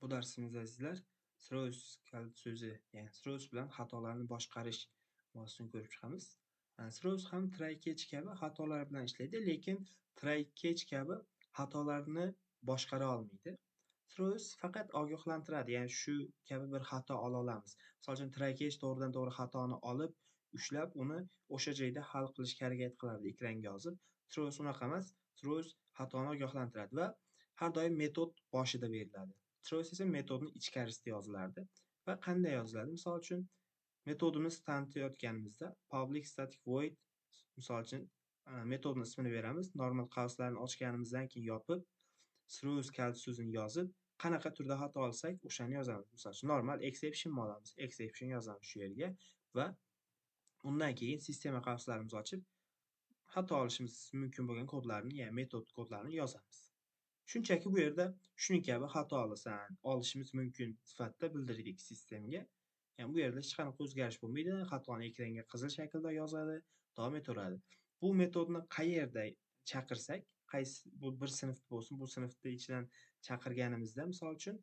Bu darsimizda sizlar Throws kalit so'zi, ya'ni throws bilan xatolarni boshqarish mavzusini ko'rib chiqamiz. Throws ham try catch kabi xatolar bilan ishlaydi, lekin try catch kabi xatolarni boshqara olmaydi. Throws faqat ogohlantiradi, ya'ni shu kabi bir xato ola olamiz. Misol uchun try catch to'g'ridan to'g'ri xatoni olib, ushlab, uni o'sha joyda hal qilishga harakat qilardi ekranga yozib. Throws unaqa emas. Throws xatoni ogohlantiradi va har doim metod boshida beriladi. Throws esa metodni ichkarisida yozilardi va qanday yoziladi? Misol uchun metodimiz tanitayotganimizda public static void, misol uchun metodni ismini beramiz. Normal qavslarni ochganimizdan keyin yopib, throws kalit so'zini yozib, qanaqa turda xato olsak, o'shani yozamiz. Misol uchun normal exception olamiz. Exception yozamiz shu yerga va undan keyin sistema qavslarimizni ochib, xato olishimiz mumkin bo'lgan kodlarni, ya'ni metod kodlarini yozamiz. Shunchaki bu yerda shuni kabi xato olishimiz mumkin sifatida bildirdik sistemga. Ya'ni bu yerda hech qanaqa o'zgarish bo'lmaydi. Xatoni ekranga qizil shaklda yozadi, davom etaveradi. Bu metodni qayerda chaqirsak, qaysi bu bir sinf bo'lsin, bu sinfni ichidan chaqirganimizda, misol uchun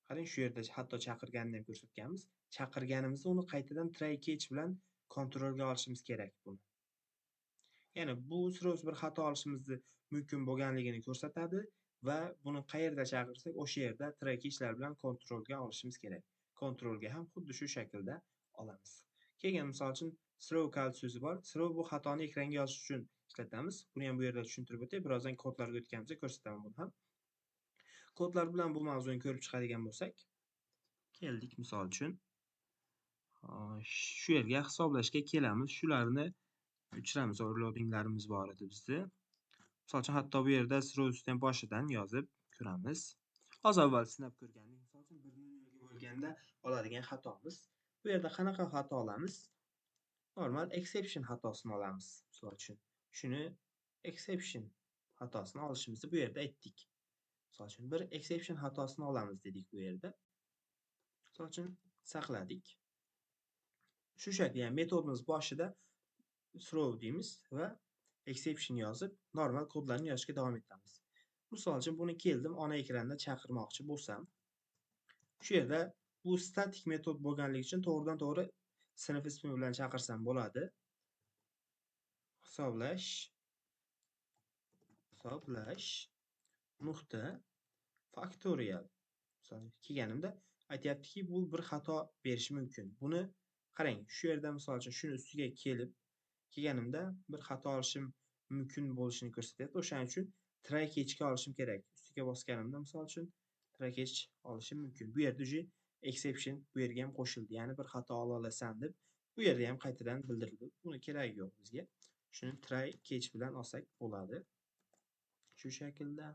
qarang, shu yerda hatto chaqirganini ham ko'rsatganmiz. Chaqirganimizda uni qaytadan try catch bilan kontrolga olishimiz kerak buni. Ya'ni bu throws bir xato olishimizni mumkin bo'lganligini ko'rsatadi va buni qayerda chaqirsak, o'sha yerda try catchlar bilan kontrolga olishimiz kerak. Kontrolga ham xuddi shu shaklda olamiz. Keyin misol uchun throw kalit so'zi bor. Throw bu xatoni ekranga yozish uchun ishlatamiz. Buni ham bu yerda tushuntirib o'tay. Birozdan kodlarga o'tganimizda ko'rsataman buni ham. Kodlar bilan bu mavzuni ko'rib chiqadigan bo'lsak, keldik misol uchun. Shu yerga hisoblashga kelamiz. Shularni uchiramiz, o'rlodinglarimiz bor edi bizda. Misol uchun hatto bu yerda throws boshidan yozib ko'ramiz. Az avval sinab ko'rgandik. Misol uchun 1 bo'lganda oladigan xatomiz. Bu yerda qanaqa xato olamiz? Normal exception xatosini olamiz. Misol uchun shuni exception xatosini olishimizni bu yerda aytdik. Misol uchun bir exception xatosini olamiz dedik bu yerda. Misol uchun saqladik. Shu shaklda, ya'ni metodimiz boshida throw deymiz va exception yozib, normal kodlarni yozishga davom etamiz. Misol uchun buni keldim, ona ekranda chaqirmoqchi bo'lsam, shu yerda bu statik metod bo'lganligi uchun to'g'ridan to'g'ri sinf ismi bilan chaqirsam bo'ladi. Hisoblash nuqta faktorial. Misol kelganimda aytayaptiki, bu bir xato berishi mumkin. Buni qarang, shu yerda misol uchun shuni ustiga kelganimda bir xato olishim mumkin bo'lishini ko'rsatyapti. O'shaning uchun try catchga olishim kerak. Ustiga bosganimda misol uchun try catch olishim mumkin. Bu yerda uje exception bu yerga ham qo'shildi. Ya'ni bir xato ola olasan deb bu yerda ham qaytadan bildirildi. Buni keragi yo'q bizga. Shuni try catch bilan olsak bo'ladi. Shu shaklda.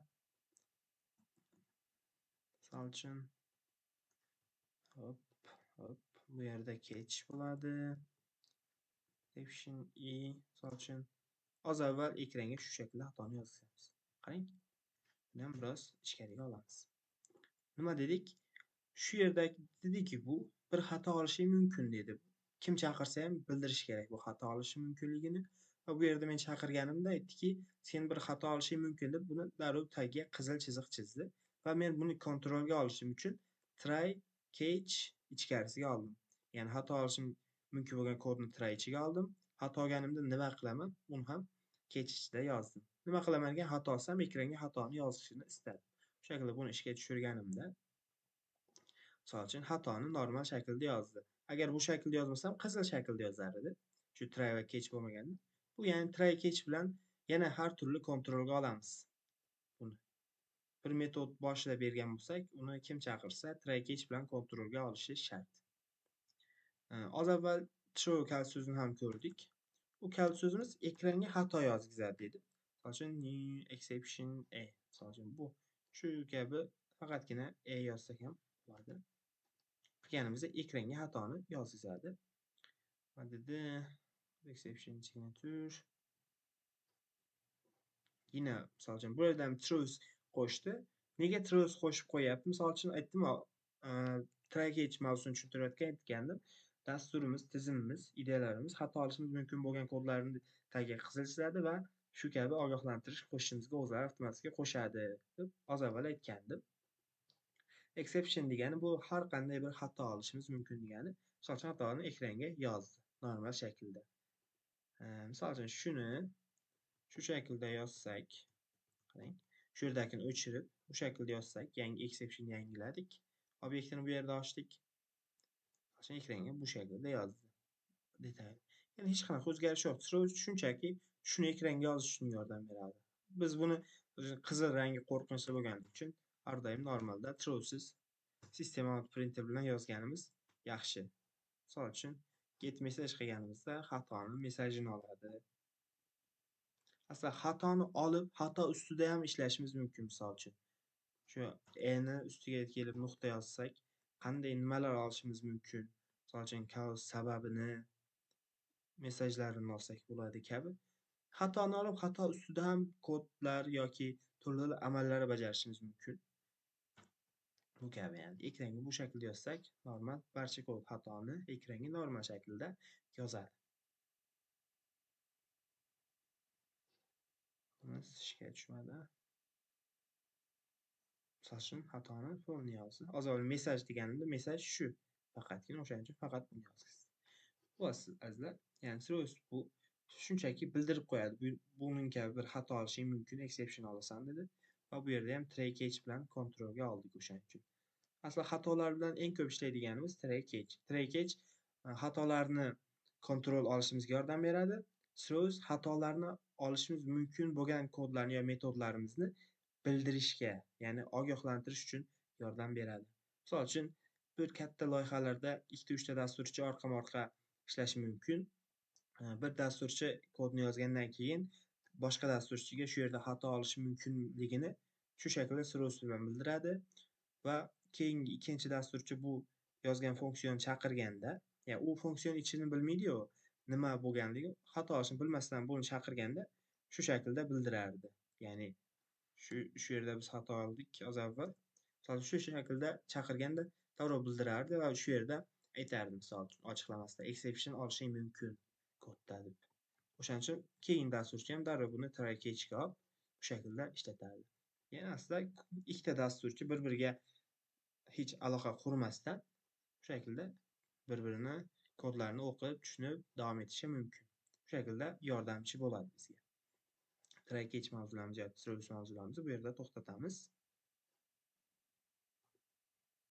Misol uchun hop bu yerda catch bo'ladi. Exception misol uchun az avval ekranga shu shaklda xatoni yozamiz. Qarang. Buni ham biroz ichkariga olamiz. Nima dedik? Shu yerda dediki, bu bir xato olishi mumkin dedi. Kim chaqirsa ham bildirish kerak bu xato olishi mumkinligini. Va bu yerda men chaqirganimda aytdiki, sen bir xato olishi mumkin deb buni darrov tagiga qizil chiziq chizdi va men buni kontrolga olishim uchun try catch ichkarisiga oldim. Ya'ni xato olishim mumkin bo'lgan kodni try ichiga oldim. Xato olganimda nima qilaman? Uni ham catch ichida yozdim. Nima qilaman degan xato olsam, ekranga xatoni yozishini istadim. Shu shaklda buni ishga tushirganimda, misol uchun xatoni normal shaklda yozdi. Agar bu shaklda yozmasam, qizil shaklda yozar edi. Shu try va catch bo'lmaganda. Bu ya'ni try catch bilan yana har turli kontrolga olamiz buni. Bir metod boshida bergan bo'lsak, uni kim chaqirsa, try catch bilan kontrolga olishi shart. Az avval throw kalit so'zini ham ko'rdik. Bu kalit so'zimiz ekranga xato yozgizadi dedi. Misol uchun new exception a. Misol uchun bu shu kabi faqatgina a yozsak ham bo'ladi. Qilganimizda ekranga xatoni yozgizadi. Va dedi exception signature. Yine misol uchun bu yerda ham throws qo'shdi. Nega throws qo'shib qo'yapti? Misol uchun aytdim, try catch mavzusini tushuntirayotgandim. Dasturimiz, tizimimiz, ideyalarimiz xato olishimiz mumkin bo'lgan kodlarni tagiga qizil chizadi va shu kabi ogohlantirish qo'shishimizga o'zlari avtomatik qo'shadi deb az avval aytgandim. Exception degani bu har qanday bir xato olishimiz mumkin degani. Misol uchun xatoni ekranga yozdi normal shaklda. Misol uchun shuni shu shaklda yozsak, qarang. Shu yerdagini o'chirib, bu shaklda yozsak, yangi exception yangiladik. Obyektini bu yerda ochdik. Misol ekranga bu shaklda yozdi. Detal. Yani hech qanaqa o'zgarish yo'q. Shunchaki shuni ekranga yozish uchun yordam beradi. Biz buni qizil rangi qo'rqinchli bo'lgani uchun har doim normalda truesiz system out printer bilan yozganimiz yaxshi. Misol uchun get message qilganimizda xatoni mesajini oladi. Aslida xatoni olib, xato ustida ham ishlashimiz mumkin misol uchun. Shu ni ustiga kelib nuqta yozsak, qanday nimalar olishimiz mumkin? Misol uchun kaos sababini mesajlarini olsak bo'ladi kabi. Xatoni olib, xato ustida ham kodlar yoki turli amallar bajarishimiz mumkin. Bu kabi yani ekranga bu shaklda yozsak, normal barcha kod xatoni ekranga normal shaklda yozadi. Biz ishga tushmadi. Misol uchun xatoni to'g'ri yozdi. Hozir mesaj deganimda mesaj shu. Faqatgina o'shaning uchun faqat buni yozasiz. Bu azizlar, yani Cirrus bu shunchaki bildirib qo'yadi. Buning kabi bir xato olishing mumkin, exception olasan dedi. Va bu yerda ham try catch bilan kontrolga oldik o'shaning uchun. Aslida xatolar bilan eng ko'p ishlaydiganimiz try catch. Try catch xatolarni kontrol olishimizga yordam beradi. Cirrus xatolarni olishimiz mumkin bo'lgan kodlarni yo metodlarimizni bildirishga, ya'ni ogohlantirish uchun yordam beradi. Misol uchun, bir katta loyihalarda 2-3 ta dasturchi orqama-orqa ishlashi mumkin. Bir dasturchi kodni yozgandan keyin boshqa dasturchiga shu yerda xato olishi mumkinligini shu shaklda Cirrus bilan bildiradi va keyingi ikkinchi dasturchi bu yozgan funksiyonni chaqirganda, ya'ni u funksiyon ichini bilmaydi-yu, nima bo'lganligi, xato olishini bilmasdan buni chaqirganda shu shaklda bildirardi. Ya'ni shu yerda biz xato oldik az avval. Misol shu shaklda chaqirganda darrov bildirardi va shu yerda aytardi misol uchun ochiqlamasida exception olishing mumkin kodda deb. O'shaning uchun keyin dasturchi ham darrov buni try catchga olib bu shaklda ishlatardi. Ya'ni aslida ikkita dasturchi bir-biriga hech aloqa qurmasdan shu shaklda bir-birini kodlarini o'qib, tushunib davom etishi mumkin. Shu shaklda yordamchi bo'ladi bizga. Try catch mavzularimiz yoki Cirrus mavzularimizni bu yerda to'xtatamiz.